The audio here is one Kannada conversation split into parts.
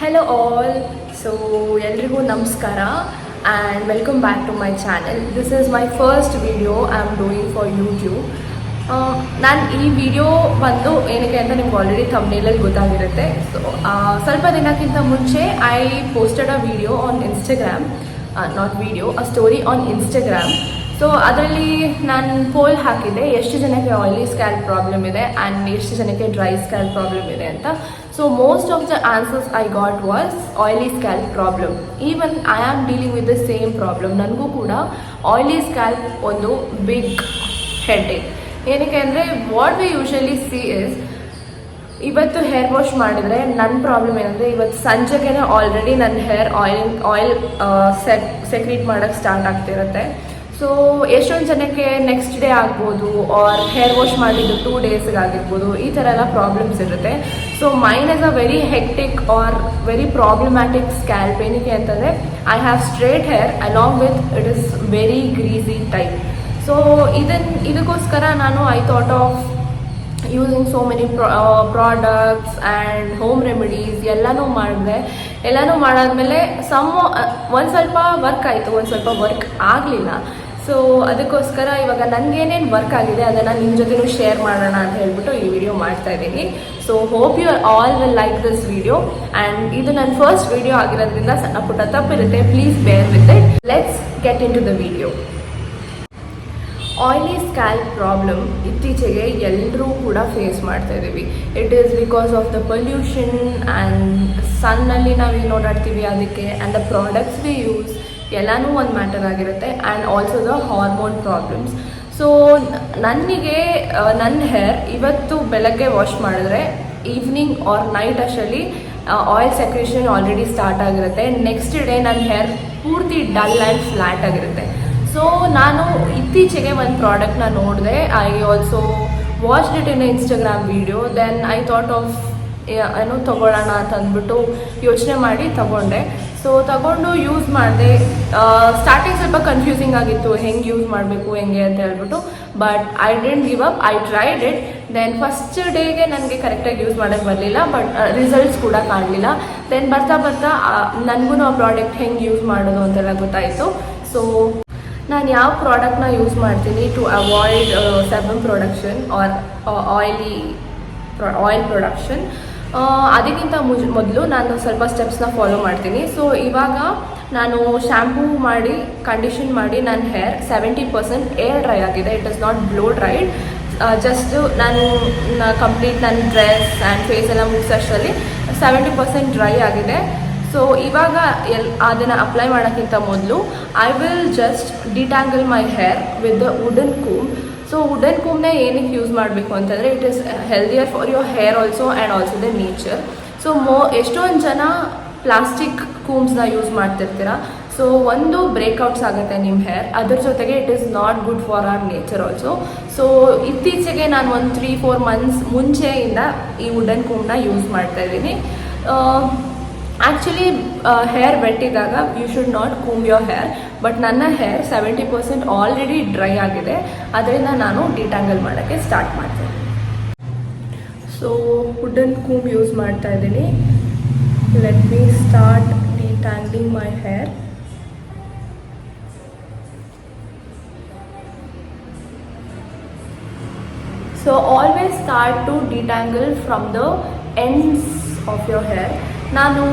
Hello all, so ಎಲ್ರಿಗೂ ನಮಸ್ಕಾರ and welcome back to my channel. This is my first video I am doing for YouTube. ನಾನು ಈ ವಿಡಿಯೋ ಬಂದು ಏನಕ್ಕೆ ಅಂತ ನಿಮ್ಗೆ ಆಲ್ರೆಡಿ ಥಂಬ್ನೇಲಲ್ಲಿ ಗೊತ್ತಾಗಿರುತ್ತೆ. ಸೊ ಸ್ವಲ್ಪ ದಿನಕ್ಕಿಂತ ಮುಂಚೆ I posted a video on Instagram, not video, a story on Instagram. So ಅದರಲ್ಲಿ ನಾನು ಪೋಲ್ ಹಾಕಿದ್ದೆ ಎಷ್ಟು ಜನಕ್ಕೆ ಆಯಿಲಿ ಸ್ಕ್ಯಾಲ್ಪ್ ಪ್ರಾಬ್ಲಮ್ ಇದೆ ಆ್ಯಂಡ್ ಎಷ್ಟು ಜನಕ್ಕೆ ಡ್ರೈ ಸ್ಕ್ಯಾಲ್ಪ್ ಪ್ರಾಬ್ಲಮ್ ಇದೆ ಅಂತ. So most of the answers I got was oily scalp problem. Even I am dealing with the same problem. ನನಗೂ ಕೂಡ ಆಯಿಲಿ ಸ್ಕ್ಯಾಲ್ಪ್ ಒಂದು ಬಿಗ್ ಹೆಡ್ಏಕ್. ಏನಕ್ಕೆ ಅಂದರೆ what we usually C is, ಇವತ್ತು ಹೇರ್ ವಾಶ್ ಮಾಡಿದರೆ ನನ್ನ ಪ್ರಾಬ್ಲಮ್ ಏನಂದರೆ ಇವತ್ತು ಸಂಜೆಗೆ ಆಲ್ರೆಡಿ ನನ್ನ ಹೇರ್ ಆಯಿಲ್ ಸೆಕ್ರೀಟ್ ಮಾಡೋಕ್ಕೆ ಸ್ಟಾರ್ಟ್ ಆಗ್ತಿರುತ್ತೆ. ಸೊ ಎಷ್ಟೊಂದು ಜನಕ್ಕೆ ನೆಕ್ಸ್ಟ್ ಡೇ ಆಗ್ಬೋದು ಆರ್ ಹೇರ್ ವಾಶ್ ಮಾಡಿದ್ದು 2 ಡೇಸ್ಗಾಗಿರ್ಬೋದು, ಈ ಥರ ಎಲ್ಲ ಪ್ರಾಬ್ಲಮ್ಸ್ ಇರುತ್ತೆ. So main is a very hectic are very problematic scalp. ಏನಕ್ಕೆ ಅಂತಂದರೆ I have straight hair along with it is very greasy type. So ಇದಕ್ಕೋಸ್ಕರ ನಾನು I thought of using so many products and home remedies ಎಲ್ಲನೂ ಮಾಡಿದೆ. ಎಲ್ಲನೂ ಮಾಡಾದ್ಮೇಲೆ ಒಂದು ಸ್ವಲ್ಪ ವರ್ಕ್ ಆಯಿತು, ಒಂದು ಸ್ವಲ್ಪ ವರ್ಕ್ ಆಗಲಿಲ್ಲ. ಸೊ ಅದಕ್ಕೋಸ್ಕರ ಇವಾಗ ನನಗೇನೇನು ವರ್ಕ್ ಆಗಿದೆ ಅದನ್ನು ನಿಮ್ಮ ಜೊತೆನೂ ಶೇರ್ ಮಾಡೋಣ ಅಂತ ಹೇಳ್ಬಿಟ್ಟು ಈ ವಿಡಿಯೋ ಮಾಡ್ತಾ ಇದ್ದೀನಿ. So hope you all will like this video. And ಇದು ನನ್ನ ಫಸ್ಟ್ ವಿಡಿಯೋ ಆಗಿರೋದ್ರಿಂದ ಸಣ್ಣ ಪುಟ್ಟ ತಪ್ಪಿರುತ್ತೆ, please bear with it. Let's get into the video. Oily scalp problem ಇತ್ತೀಚೆಗೆ ಎಲ್ಲರೂ ಕೂಡ ಫೇಸ್ ಮಾಡ್ತಾ ಇದ್ದೀವಿ. It is because of the pollution and ಸನ್ನಲ್ಲಿ ನಾವೇನು ಓಡಾಡ್ತೀವಿ ಅದಕ್ಕೆ, and the products we use ಎಲ್ಲನೂ ಒಂದು ಮ್ಯಾಟರ್ ಆಗಿರುತ್ತೆ. And also the hormone problems. So ನನಗೆ ನನ್ನ ಹೇರ್ ಇವತ್ತು ಬೆಳಗ್ಗೆ ವಾಶ್ ಮಾಡಿದ್ರೆ ಈವ್ನಿಂಗ್ ಆರ್ ನೈಟ್ ಅಷ್ಟರಲ್ಲಿ ಆಯಿಲ್ ಸೆಕ್ರೇಷನ್ ಆಲ್ರೆಡಿ ಸ್ಟಾರ್ಟ್ ಆಗಿರುತ್ತೆ. ನೆಕ್ಸ್ಟ್ ಡೇ ನನ್ನ ಹೇರ್ ಪೂರ್ತಿ ಡಲ್ ಆ್ಯಂಡ್ ಫ್ಲ್ಯಾಟ್ ಆಗಿರುತ್ತೆ. ಸೊ ನಾನು ಇತ್ತೀಚೆಗೆ ಒಂದು ಪ್ರಾಡಕ್ಟ್ನ ನೋಡಿದೆ. I also watched it in Instagram video. Then I thought of ಏನೋ ತೊಗೊಳ್ಳೋಣ ಅಂತ ಅಂದ್ಬಿಟ್ಟು ಯೋಚನೆ ಮಾಡಿ ತಗೊಂಡೆ. ಸೊ ತಗೊಂಡು ಯೂಸ್ ಮಾಡಿದೆ. ಸ್ಟಾರ್ಟಿಂಗ್ ಸ್ವಲ್ಪ ಕನ್ಫ್ಯೂಸಿಂಗ್ ಆಗಿತ್ತು, ಹೆಂಗೆ ಯೂಸ್ ಮಾಡಬೇಕು ಹೆಂಗೆ ಅಂತ ಹೇಳ್ಬಿಟ್ಟು. But I didn't give up, I tried it. Then first ಡೇಗೆ ನನಗೆ ಕರೆಕ್ಟಾಗಿ ಯೂಸ್ ಮಾಡೋಕ್ಕೆ ಬರಲಿಲ್ಲ, ಬಟ್ ರಿಸಲ್ಟ್ಸ್ ಕೂಡ ಕಾಣಲಿಲ್ಲ. ದೆನ್ ಬರ್ತಾ ಬರ್ತಾ ನನಗೂ ಆ ಪ್ರಾಡಕ್ಟ್ ಹೆಂಗೆ ಯೂಸ್ ಮಾಡೋದು ಅಂತೆಲ್ಲ ಗೊತ್ತಾಯಿತು. ಸೊ ನಾನು ಯಾವ ಪ್ರಾಡಕ್ಟ್ನ ಯೂಸ್ ಮಾಡ್ತೀನಿ to avoid sebum production or oil production, ಅದಕ್ಕಿಂತ ಮೊದಲು ನಾನು ಸ್ವಲ್ಪ ಸ್ಟೆಪ್ಸ್ನ ಫಾಲೋ ಮಾಡ್ತೀನಿ. ಸೊ ಇವಾಗ ನಾನು ಶ್ಯಾಂಪೂ ಮಾಡಿ ಕಂಡೀಷನ್ ಮಾಡಿ ನನ್ನ ಹೇರ್ 70% ಏರ್ ಡ್ರೈ ಆಗಿದೆ. It is not blow dried. Just ನಾನು ಕಂಪ್ಲೀಟ್ ನನ್ನ ಡ್ರೆಸ್ ಆ್ಯಂಡ್ ಫೇಸ್ ಎಲ್ಲ ಮುಗಿಸೋಷ್ಟರಲ್ಲಿ 70% ಡ್ರೈ ಆಗಿದೆ. ಸೊ ಇವಾಗ ಅದನ್ನು ಅಪ್ಲೈ ಮಾಡೋಕ್ಕಿಂತ ಮೊದಲು I will just detangle my hair with the wooden comb. So wooden ಕೂಮ್ನೇ ಏನಕ್ಕೆ ಯೂಸ್ ಮಾಡಬೇಕು ಅಂತಂದರೆ it is healthier for your hair also and also the nature. So ಎಷ್ಟೊಂದು ಜನ ಪ್ಲಾಸ್ಟಿಕ್ ಕೂಮ್ಸ್ನ ಯೂಸ್ ಮಾಡ್ತಿರ್ತೀರ. ಸೊ ಒಂದು ಬ್ರೇಕ್ಔಟ್ಸ್ ಆಗುತ್ತೆ ನಿಮ್ಮ ಹೇರ್, ಅದ್ರ ಜೊತೆಗೆ it is not good for our nature also. So ಇತ್ತೀಚೆಗೆ ನಾನು ಒಂದು 3-4 ಮಂತ್ಸ್ ಮುಂಚೆಯಿಂದ ಈ ವುಡನ್ ಕೂಮ್ನ ಯೂಸ್ ಮಾಡ್ತಾ ಇದ್ದೀನಿ. ಆ್ಯಕ್ಚುಲಿ ಹೇರ್ ವೆಟ್ ಇದ್ದಾಗ you should not comb your hair. But ನನ್ನ ಹೇರ್ 70% ಆಲ್ರೆಡಿ ಡ್ರೈ ಆಗಿದೆ, ಅದರಿಂದ ನಾನು ಡಿಟ್ಯಾಂಗಲ್ ಮಾಡೋಕ್ಕೆ ಸ್ಟಾರ್ಟ್ ಮಾಡ್ತೀನಿ. ಸೊ ವುಡನ್ ಕೂಮ್ ಯೂಸ್ ಮಾಡ್ತಾ ಇದ್ದೀನಿ. Let me start detangling my hair. So always start to detangle from the ends of your hair. ನಾನು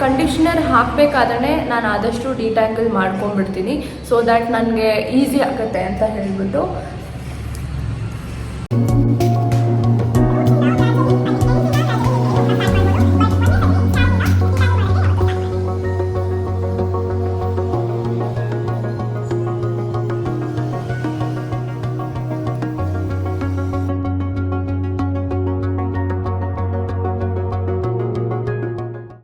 ಕಂಡೀಷ್ನರ್ ಹಾಕಬೇಕಾದ್ರೆ ನಾನು ಆದಷ್ಟು ಡಿಟ್ಯಾಂಗಲ್ ಮಾಡ್ಕೊಂಡ್ಬಿಡ್ತೀನಿ, ಸೊ ದ್ಯಾಟ್ ನನಗೆ ಈಸಿ ಆಗುತ್ತೆ ಅಂತ ಹೇಳ್ಬಿಟ್ಟು.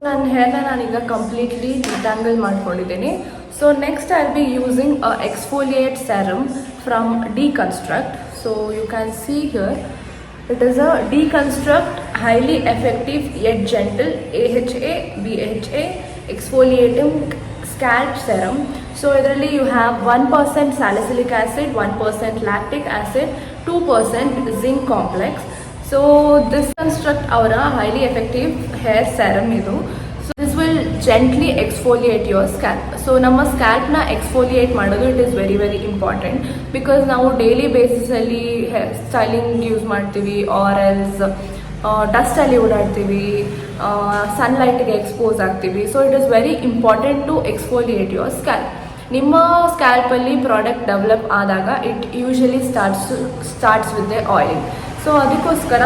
ನನ್ನ ಹೇರ್ನ ನಾನೀಗ ಕಂಪ್ಲೀಟ್ಲಿ ಡಿಟ್ಯಾಂಗಲ್ ಮಾಡ್ಕೊಂಡಿದ್ದೀನಿ. So next I will be using a exfoliate serum from Deconstruct. So you can see here it is a Deconstruct highly effective yet gentle AHA BHA exfoliating scalp serum. So ಇದರಲ್ಲಿ you have 1% salicylic acid, 1% lactic acid, 2% zinc complex. So this construct ಅವರ ಹೈಲಿ ಎಫೆಕ್ಟಿವ್ ಹೇರ್ ಸೆರಮ್ ಇದು. So this will gently exfoliate your scalp. So ನಮ್ಮ ಸ್ಕ್ಯಾಲ್ಪ್ನ ಎಕ್ಸ್ಫೋಲಿಯೇಟ್ ಮಾಡೋದು it is very very important. Because ನಾವು ಡೈಲಿ ಬೇಸಿಸಲ್ಲಿ ಹೇರ್ ಸ್ಟೈಲಿಂಗ್ ಯೂಸ್ ಮಾಡ್ತೀವಿ, ಆರ್ ಎಲ್ಸ್ ಡಸ್ಟಲ್ಲಿ ಓಡಾಡ್ತೀವಿ, ಸನ್ಲೈಟ್ಗೆ ಎಕ್ಸ್ಪೋಸ್ ಆಗ್ತೀವಿ. So it is very important to exfoliate your scalp. ನಿಮ್ಮ ಸ್ಕ್ಯಾಲ್ಪಲ್ಲಿ ಪ್ರಾಡಕ್ಟ್ ಡೆವಲಪ್ ಆದಾಗ it usually starts with the oiling. So ಅದಕ್ಕೋಸ್ಕರ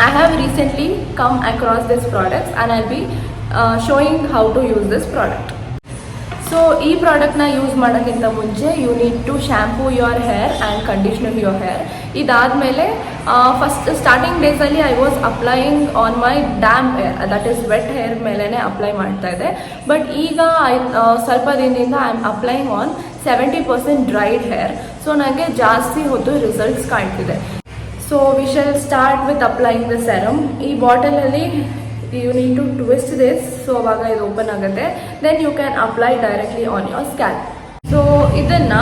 I have recently come across this products and I'll be showing how to use this product. So ಈ ಪ್ರಾಡಕ್ಟ್ನ ಯೂಸ್ ಮಾಡೋಕ್ಕಿಂತ ಮುಂಚೆ you need to shampoo your hair and conditioner your hair. ಇದಾದಮೇಲೆ ಫಸ್ಟ್ ಸ್ಟಾರ್ಟಿಂಗ್ ಡೇಸಲ್ಲಿ I was applying on my damp hair, that is wet hair ಮೇಲೇ ಅಪ್ಲೈ ಮಾಡ್ತಾ ಇದ್ದೆ. ಬಟ್ ಈಗ ಸ್ವಲ್ಪ ದಿನದಿಂದ I am applying on 70% dried hair. So ನನಗೆ ಜಾಸ್ತಿ ಹೊತ್ತು ರಿಸಲ್ಟ್ಸ್ ಕಾಣ್ತಿದೆ. So we shall start with applying the serum. ಈ ಬಾಟಲಲ್ಲಿ you need to twist this. So ಅವಾಗ ಇದು ಓಪನ್ ಆಗುತ್ತೆ. Then you can apply directly on your scalp. So ಇದನ್ನು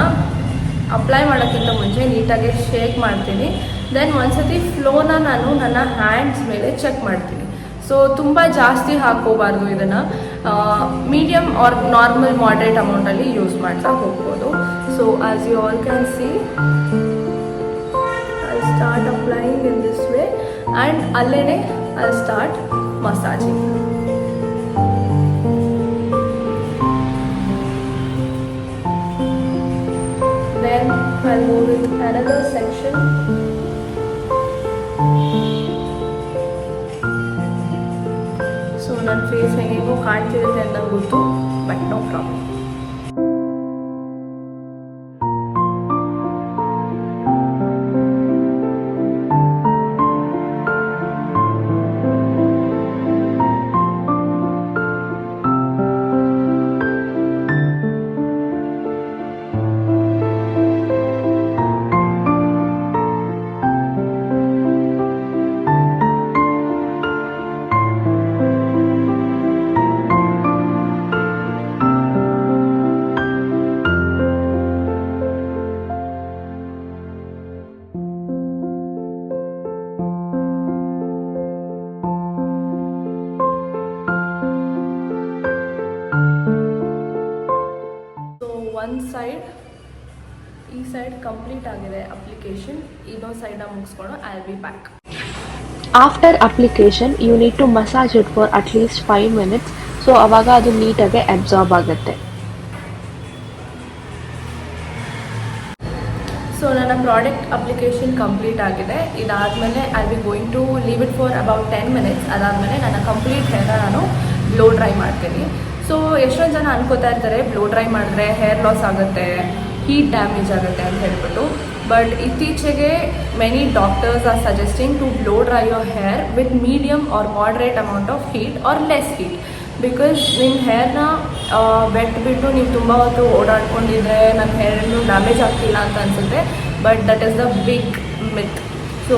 ಅಪ್ಲೈ ಮಾಡೋಕ್ಕಿಂತ ಮುಂಚೆ ನೀಟಾಗಿ ಶೇಕ್ ಮಾಡ್ತೀನಿ. ದೆನ್ ಒಂದ್ಸತಿ ಫ್ಲೋನ ನಾನು ನನ್ನ ಹ್ಯಾಂಡ್ಸ್ ಮೇಲೆ ಚೆಕ್ ಮಾಡ್ತೀನಿ. ಸೊ ತುಂಬ ಜಾಸ್ತಿ ಹಾಕೋಬಾರ್ದು, ಇದನ್ನು ಮೀಡಿಯಮ್ ಆರ್ ನಾರ್ಮಲ್ ಮಾಡ್ರೇಟ್ ಅಮೌಂಟಲ್ಲಿ ಯೂಸ್ ಮಾಡ್ತಾ ಹೋಗ್ಬೋದು. So as you all can see, I'll start applying in this way and allene I'll start massaging. Then I'll go with another section. So ನನ್ನ ಫೇಸ್ ಹೇಗೋ ಕಾಣ್ತಿರುತ್ತೆ ಅಂತ ಗೊತ್ತು, ಬಟ್ ನೋ ಪ್ರಾಬ್ಲಮ್. ಒಂದು ಸೈಡ್, ಈ ಸೈಡ್ ಕಂಪ್ಲೀಟ್ ಆಗಿದೆ ಅಪ್ಲಿಕೇಶನ್. ಇನ್ನೊಂದು ಸೈಡನ್ನ ಮುಗಿಸ್ಕೊಂಡು I will be back. After application you need to massage it for at least 5 minutes. So ಅವಾಗ ಅದು ನೀಟಾಗಿ ಅಬ್ಸಾರ್ಬ್ ಆಗುತ್ತೆ. ಸೊ ನನ್ನ ಪ್ರಾಡಕ್ಟ್ ಅಪ್ಲಿಕೇಶನ್ ಕಂಪ್ಲೀಟ್ ಆಗಿದೆ. ಇದಾದಮೇಲೆ I be going to leave it for about 10 minutes. ಅದಾದಮೇಲೆ ನನ್ನ ಕಂಪ್ಲೀಟ್ ಹೇರ್ನ ನಾನು ಬ್ಲೋ ಡ್ರೈ ಮಾಡ್ತೀನಿ. ಸೊ ಎಷ್ಟೊಂದು ಜನ ಅನ್ಕೋತಾ ಇರ್ತಾರೆ ಬ್ಲೋ ಡ್ರೈ ಮಾಡಿದ್ರೆ ಹೇರ್ ಲಾಸ್ ಆಗುತ್ತೆ, ಹೀಟ್ ಡ್ಯಾಮೇಜ್ ಆಗುತ್ತೆ ಅಂತ ಹೇಳ್ಬಿಟ್ಟು. ಬಟ್ ಇತ್ತೀಚೆಗೆ many doctors are suggesting to blow dry your hair with medium or moderate amount of heat or less heat. Because ನಿಮ್ಮ ಹೇರ್ನ ವೆಟ್ ಬಿಟ್ಟು ನೀವು ತುಂಬ ಹೊತ್ತು ಓಡಾಡ್ಕೊಂಡಿದ್ರೆ ನನ್ನ ಹೇರನ್ನು ಡ್ಯಾಮೇಜ್ ಆಗ್ತಿಲ್ಲ ಅಂತ ಅನಿಸುತ್ತೆ. But that is the big myth. So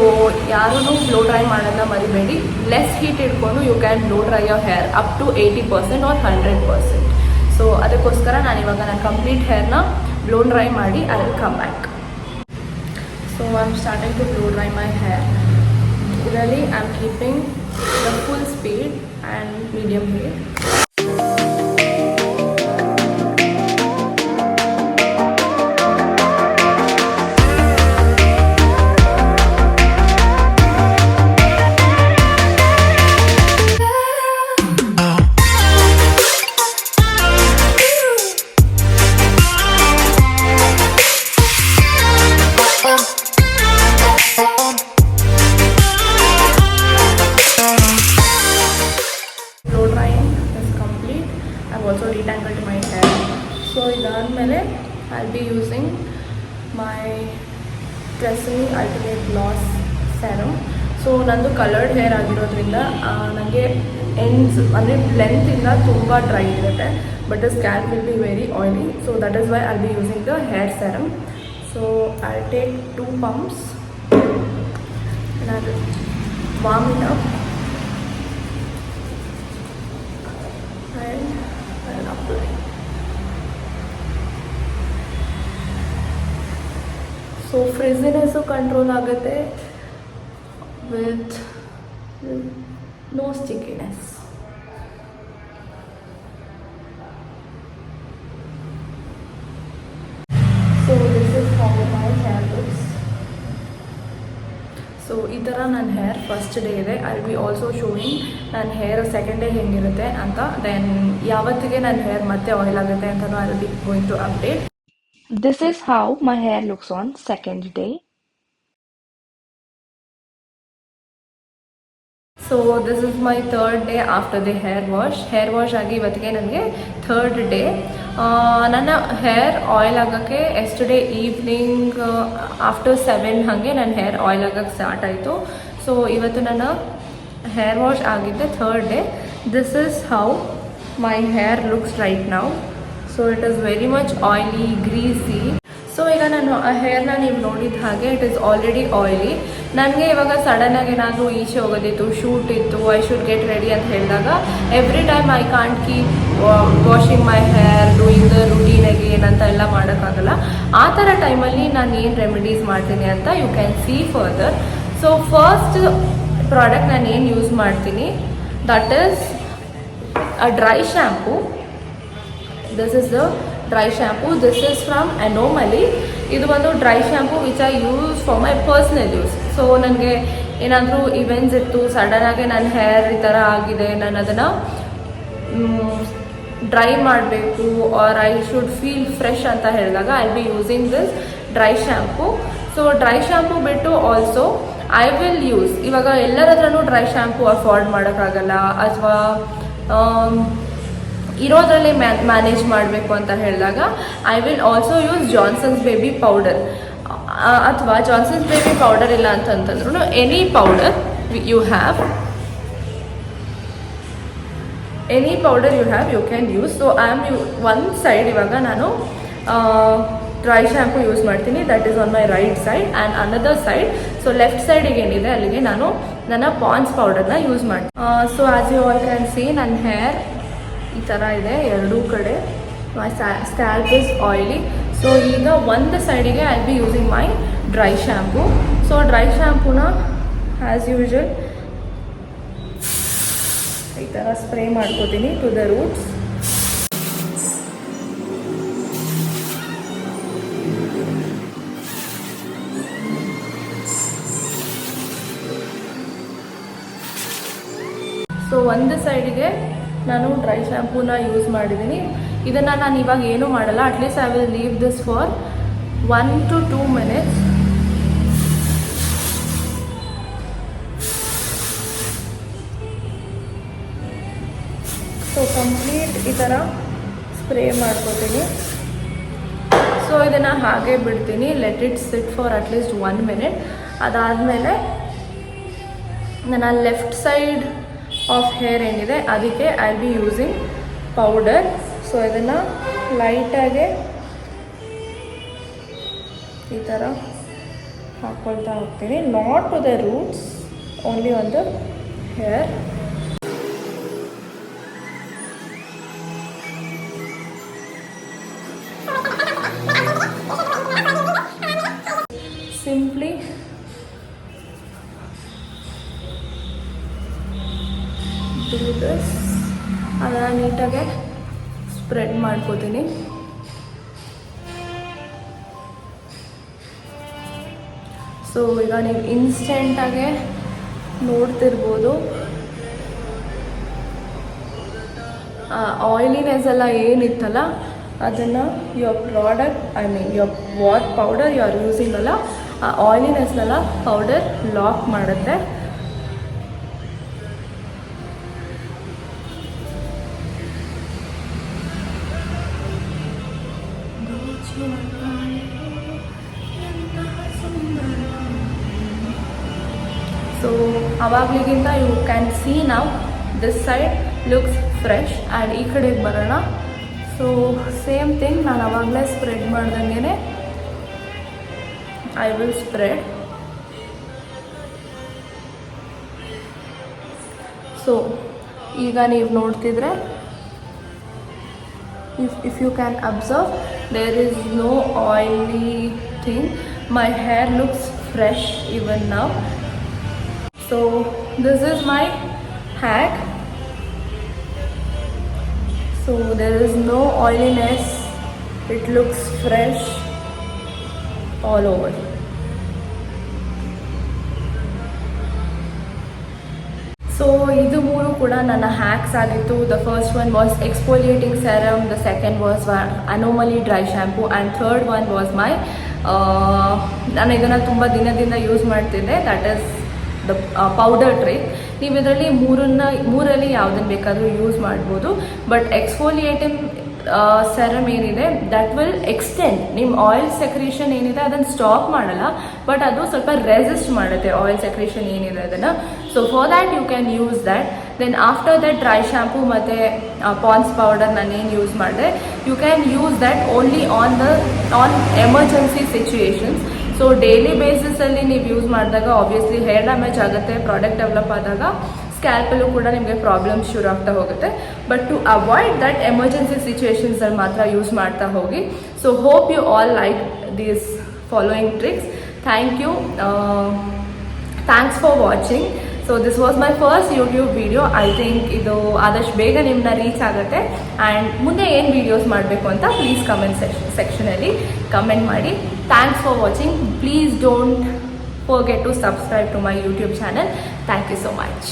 ಯಾರೂ ಬ್ಲೋ ಡ್ರೈ ಮಾಡೋದನ್ನ ಮರಿಬೇಡಿ. ಲೆಸ್ ಹೀಟ್ ಇಟ್ಕೊಂಡು you can blow dry your hair up to 80% or 100%. So ಅದಕ್ಕೋಸ್ಕರ ನಾನಿವಾಗ ನನ್ನ ಕಂಪ್ಲೀಟ್ ಹೇರ್ನ ಬ್ಲೋ ಡ್ರೈ ಮಾಡಿ I will come back. So I am starting to blow dry my hair. ಇದರಲ್ಲಿ I am keeping the full speed and medium heat. Also detangled my hair. So ಇದಾದಮೇಲೆ I'll be using my TRESemmé Ultimate Gloss Serum. So ನಂದು ಕಲರ್ಡ್ ಹೇರ್ ಆಗಿರೋದ್ರಿಂದ ನನಗೆ ಎಂಡ್ಸ್ ಅಂದರೆ ಲೆಂತಿಂದ ತುಂಬ ಡ್ರೈ ಇರುತ್ತೆ. But the scalp will be very oily. So that is why I'll be using the hair serum. So I'll take 2 pumps and I'll warm it up and I'll apply. So frizziness control ಆಗುತ್ತೆ with no stickiness. ಸೊ ಈ ಥರ ನನ್ನ ಹೇರ್ ಫಸ್ಟ್ ಡೇ ಇದೆ. I will be also showing ನನ್ನ ಹೇರ್ ಸೆಕೆಂಡ್ ಡೇ ಹೆಂಗಿರುತ್ತೆ ಅಂತ. ದೆನ್ ಯಾವತ್ತಿಗೆ ನನ್ನ ಹೇರ್ ಮತ್ತೆ ಆಯಿಲ್ ಆಗುತ್ತೆ ಅಂತಲೂ I will be going to update. This is how my hair looks on second day. So this is my third day after the hair wash ಆಗಿ ಇವತ್ತಿಗೆ ನನಗೆ ಥರ್ಡ್ ಡೇ. ನನ್ನ ಹೇರ್ ಆಯಿಲ್ ಆಗೋಕ್ಕೆ ಎಸ್ಟರ್ಡೇ ಈವ್ನಿಂಗ್ ಆಫ್ಟರ್ 7 ಹಾಗೆ ನನ್ನ ಹೇರ್ ಆಯಿಲ್ ಆಗೋಕ್ಕೆ ಸ್ಟಾರ್ಟ್ ಆಯಿತು. ಸೊ ಇವತ್ತು ನನ್ನ ಹೇರ್ ವಾಶ್ ಆಗಿದ್ದೆ third day. This is how my hair looks right now. So it is very much oily, greasy. So ಈಗ ನಾನು ಆ ಹೇರ್ನ ನೀವು ನೋಡಿದ ಹಾಗೆ ಇಟ್ ಈಸ್ ಆಲ್ರೆಡಿ ಆಯಿಲಿ. ನನಗೆ ಇವಾಗ ಸಡನ್ನಾಗಿ ಏನಾದರೂ ಈಚೆ ಹೋಗೋದಿತ್ತು, ಶೂಟ್ ಇತ್ತು, ಐ ಶುಡ್ ಗೆಟ್ ರೆಡಿ ಅಂತ ಹೇಳಿದಾಗ every time I can't keep washing my hair, doing the routine again ಅಂತ ಎಲ್ಲ ಮಾಡೋಕ್ಕಾಗಲ್ಲ. ಆ ಥರ ಟೈಮಲ್ಲಿ ನಾನು ಏನು ರೆಮಿಡೀಸ್ ಮಾಡ್ತೀನಿ ಅಂತ you can see further. So first product ನಾನು ಏನು ಯೂಸ್ ಮಾಡ್ತೀನಿ, that is a dry shampoo. This is the dry shampoo. This is from Anomaly. ಇದು ಒಂದು dry shampoo which I use for my personal use. So ನನಗೆ ಏನಾದರೂ ಇವೆಂಟ್ಸ್ ಇತ್ತು, ಸಡನ್ನಾಗಿ ನನ್ನ ಹೇರ್ ಈ ಥರ ಆಗಿದೆ, ನಾನು ಅದನ್ನು ಡ್ರೈ ಮಾಡಬೇಕು or I should feel fresh ಅಂತ ಹೇಳಿದಾಗ I will be using this dry shampoo. So dry shampoo ಬಿಟ್ಟು ಆಲ್ಸೋ ಐ ವಿಲ್ ಯೂಸ್, ಇವಾಗ ಎಲ್ಲರ ಹತ್ರನೂ ಡ್ರೈ ಶ್ಯಾಂಪೂ ಅಫೋರ್ಡ್ ಮಾಡೋಕ್ಕಾಗಲ್ಲ ಅಥವಾ ಇರೋದ್ರಲ್ಲೇ ಮ್ಯಾನೇಜ್ ಮಾಡಬೇಕು ಅಂತ ಹೇಳಿದಾಗ I will also use Johnson's baby powder. ಅಥವಾ ಜಾನ್ಸನ್ಸ್ ಬೇಬಿ ಪೌಡರ್ ಇಲ್ಲ ಅಂತಂತಂದ್ರೂ any powder you have you can use. So I am one side ಇವಾಗ ನಾನು ಡ್ರೈ ಶ್ಯಾಂಪೂ ಯೂಸ್ ಮಾಡ್ತೀನಿ, that is on my right side. And another side, so left ಸೈಡಿಗೆ ಏನಿದೆ ಅಲ್ಲಿಗೆ ನಾನು ನನ್ನ ಪಾಂಡ್ಸ್ ಪೌಡರ್ನ ಯೂಸ್ ಮಾಡ್ತೀನಿ. So as you all can see ನನ್ನ ಹೇರ್ ಈ ಥರ ಇದೆ ಎರಡೂ ಕಡೆ. My scalp is oily. So ಈಗ ಒಂದು ಸೈಡಿಗೆ I be using my dry shampoo. So dry ಶ್ಯಾಂಪೂನ ಆ್ಯಸ್ ಯೂಶುವಲ್ ಈ ಥರ ಸ್ಪ್ರೇ ಮಾಡ್ಕೋತೀನಿ ಟು ದ ರೂಟ್ಸ್. ಸೊ ಒಂದು ಸೈಡಿಗೆ ನಾನು ಡ್ರೈ ಶ್ಯಾಂಪೂನ ಯೂಸ್ ಮಾಡಿದ್ದೀನಿ. ಇದನ್ನು ನಾನು ಇವಾಗ ಏನೂ ಮಾಡಲ್ಲ. At least I will leave this for 1 to 2 minutes. So complete ಈ ಥರ ಸ್ಪ್ರೇ ಮಾಡ್ಕೋತೀನಿ. ಸೊ ಇದನ್ನು ಹಾಗೆ ಬಿಡ್ತೀನಿ, let it sit for at least 1 minute. ಅದಾದಮೇಲೆ ನನ್ನ ಲೆಫ್ಟ್ ಸೈಡ್ ಆಫ್ ಹೇರ್ ಏನಿದೆ ಅದಕ್ಕೆ I be using powder. So ಇದನ್ನು ಲೈಟಾಗೆ ಈ ಥರ ಹಾಕ್ಕೊಳ್ತಾ ಹೋಗ್ತೀನಿ, not to the roots, only on the hair. Simply do this. ಅದನ್ನು ನೀಟಾಗೆ ಸ್ಪ್ರೆಡ್ ಮಾಡ್ಕೋತೀನಿ. ಸೊ ಈಗ ನೀವು ಇನ್ಸ್ಟೆಂಟಾಗೆ ನೋಡ್ತಿರ್ಬೋದು ಆಯಿಲಿನೆಸ್ ಎಲ್ಲ ಏನಿತ್ತಲ್ಲ ಅದನ್ನು your product your what powder you are using ಅಲ್ಲ ಆ ಆಯಿಲಿನೆಸ್ನೆಲ್ಲ ಪೌಡರ್ ಲಾಕ್ ಮಾಡುತ್ತೆ. ಸೊ ಅವಾಗಲಿಗಿಂತ ಯು ಕ್ಯಾನ್ ಸಿ ನಾವು this side looks fresh. And ಈ ಕಡೆಗೆ ಬರೋಣ. ಸೊ ಸೇಮ್ ಥಿಂಗ್, ನಾನು ಅವಾಗಲೇ ಸ್ಪ್ರೆಡ್ ಮಾಡ್ದಂಗೆ ಐ ವಿಲ್ ಸ್ಪ್ರೆಡ್. ಸೊ ಈಗ ನೀವು ನೋಡ್ತಿದ್ರೆ if you can observe, there is no oily thing. My hair looks fresh even now. So this is my hack. So there is no oiliness, it looks fresh all over. So ಇದು 3 ಕೂಡ ನನ್ನ ಹ್ಯಾಕ್ಸ್ ಆಗಿತ್ತು. The first one was exfoliating serum, the second was Anomaly dry shampoo and third one was my ನಾನು ಇದನ್ನು ತುಂಬ ದಿನದಿಂದ ಯೂಸ್ ಮಾಡ್ತಿದ್ದೆ, that is the powder tray. ನೀವು ಇದರಲ್ಲಿ ಮೂರಲ್ಲಿ ಯಾವುದನ್ನು ಬೇಕಾದರೂ ಯೂಸ್ ಮಾಡ್ಬೋದು. ಬಟ್ ಎಕ್ಸ್ಫೋಲಿಯೇಟಿಂಗ್ ಸೆರಮ್ ಏನಿದೆ ದಟ್ ವಿಲ್ ಎಕ್ಸ್ಟೆಂಡ್ ನಿಮ್ಮ ಆಯಿಲ್ ಸೆಕ್ರೇಷನ್ ಏನಿದೆ ಅದನ್ನು ಸ್ಟಾಪ್ ಮಾಡಲ್ಲ, ಬಟ್ ಅದು ಸ್ವಲ್ಪ ರೆಸಿಸ್ಟ್ ಮಾಡುತ್ತೆ ಆಯಿಲ್ ಸೆಕ್ರೇಷನ್ ಏನಿದೆ ಅದನ್ನು. So for that you can use that. Then after that dry shampoo ಮತ್ತು ಪಾನ್ಸ್ ಪೌಡರ್ ನಾನೇನು ಯೂಸ್ ಮಾಡಿದೆ, you can use that only on emergency situations. So daily ಬೇಸಿಸಲ್ಲಿ ನೀವು ಯೂಸ್ ಮಾಡಿದಾಗ ಆಬ್ವಿಯಸ್ಲಿ ಹೇರ್ ಡ್ಯಾಮೇಜ್ ಆಗುತ್ತೆ, ಪ್ರಾಡಕ್ಟ್ ಡೆವಲಪ್ ಆದಾಗ ಸ್ಕ್ಯಾಲ್ಪಲ್ಲೂ ಕೂಡ ನಿಮಗೆ ಪ್ರಾಬ್ಲಮ್ಸ್ ಶುರು ಆಗ್ತಾ ಹೋಗುತ್ತೆ. But to avoid that emergency ಸಿಚುಯೇಷನ್ಸಲ್ಲಿ ಮಾತ್ರ ಯೂಸ್ ಮಾಡ್ತಾ ಹೋಗಿ. So hope you all like these following tricks. Thank you, thanks for watching. So this was my first YouTube video. I think ಇದು ಆದಷ್ಟು ಬೇಗ ನಿಮ್ಮನ್ನ ರೀಚ್ ಆಗುತ್ತೆ. ಆ್ಯಂಡ್ ಮುಂದೆ ಏನು ವೀಡಿಯೋಸ್ ಮಾಡಬೇಕು ಅಂತ ಪ್ಲೀಸ್ ಕಮೆಂಟ್ ಸೆಕ್ಷನಲ್ಲಿ ಕಮೆಂಟ್ ಮಾಡಿ. Thanks for watching. Please don't forget to subscribe to my YouTube channel. Thank you so much.